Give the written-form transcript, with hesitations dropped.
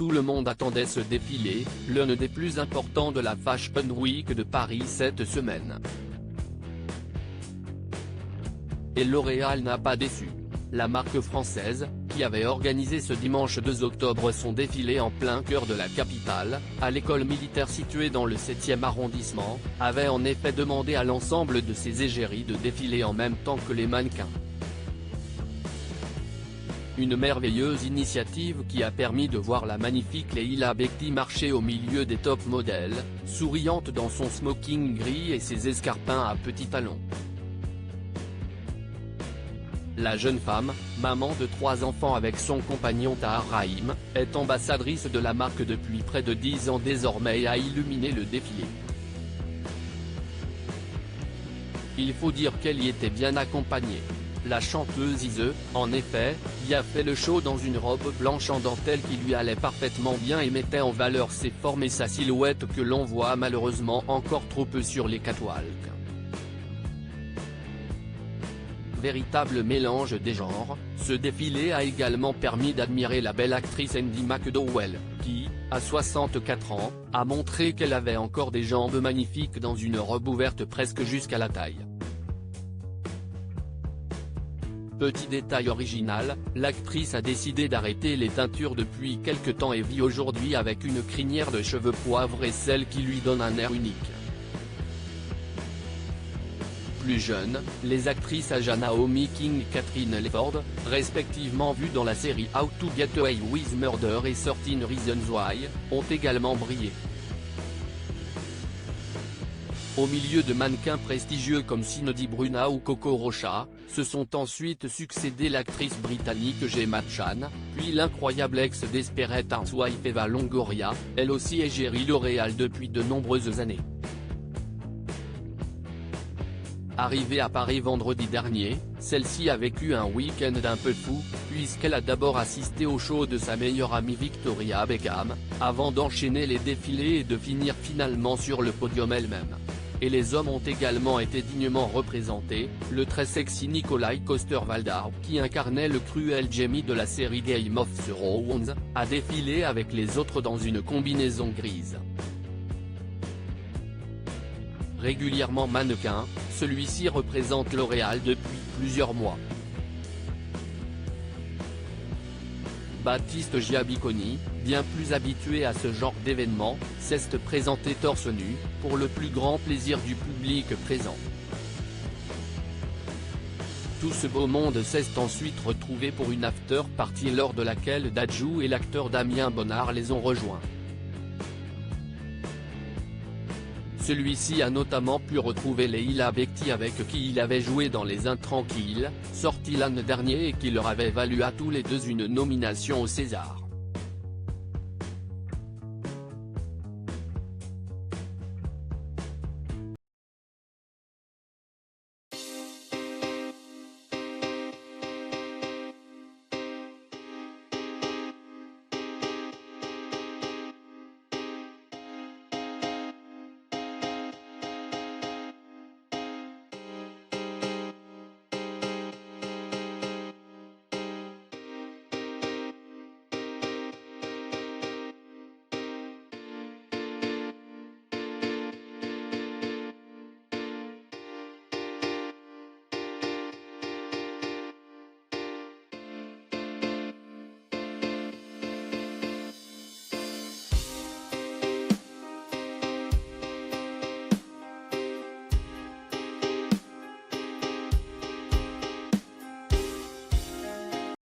tout le monde attendait ce défilé, l'un des plus importants de la Fashion Week de Paris cette semaine. Et L'Oréal n'a pas déçu. La marque française, qui avait organisé ce dimanche 2 octobre son défilé en plein cœur de la capitale, à l'école militaire située dans le 7e arrondissement, avait en effet demandé à l'ensemble de ses égéries de défiler en même temps que les mannequins. Une merveilleuse initiative qui a permis de voir la magnifique Leila Bekti marcher au milieu des top modèles, souriante dans son smoking gris et ses escarpins à petits talons. La jeune femme, maman de 3 enfants avec son compagnon Tahar Rahim, est ambassadrice de la marque depuis près de 10 ans désormais et a illuminé le défilé. Il faut dire qu'elle y était bien accompagnée. La chanteuse Ise, en effet, y a fait le show dans une robe blanche en dentelle qui lui allait parfaitement bien et mettait en valeur ses formes et sa silhouette que l'on voit malheureusement encore trop peu sur les catwalks. Véritable mélange des genres, ce défilé a également permis d'admirer la belle actrice Andie MacDowell, qui, à 64 ans, a montré qu'elle avait encore des jambes magnifiques dans une robe ouverte presque jusqu'à la taille. Petit détail original, l'actrice a décidé d'arrêter les teintures depuis quelque temps et vit aujourd'hui avec une crinière de cheveux poivre et celle qui lui donne un air unique. Plus jeune, les actrices Aja Naomi King et Catherine Leford, respectivement vues dans la série How to Get Away with Murder et 13 Reasons Why, ont également brillé. Au milieu de mannequins prestigieux comme Cindy Bruna ou Coco Rocha, se sont ensuite succédé l'actrice britannique Gemma Chan, puis l'incroyable ex d'Esperate Housewife Eva Longoria, elle aussi égérie L'Oréal depuis de nombreuses années. Arrivée à Paris vendredi dernier, celle-ci a vécu un week-end un peu fou, puisqu'elle a d'abord assisté au show de sa meilleure amie Victoria Beckham, avant d'enchaîner les défilés et de finir finalement sur le podium elle-même. Et les hommes ont également été dignement représentés, le très sexy Nikolai Coster-Waldau, qui incarnait le cruel Jamie de la série Game of Thrones, a défilé avec les autres dans une combinaison grise. Régulièrement mannequin, celui-ci représente L'Oréal depuis plusieurs mois. Baptiste Giabiconi, bien plus habitué à ce genre d'événement, s'est présenté torse nu, pour le plus grand plaisir du public présent. Tout ce beau monde s'est ensuite retrouvé pour une after-party lors de laquelle Dadju et l'acteur Damien Bonnard les ont rejoints. Celui-ci a notamment pu retrouver Leila Bekti avec qui il avait joué dans Les Intranquilles, sorti l'an dernier et qui leur avait valu à tous les deux une nomination au César.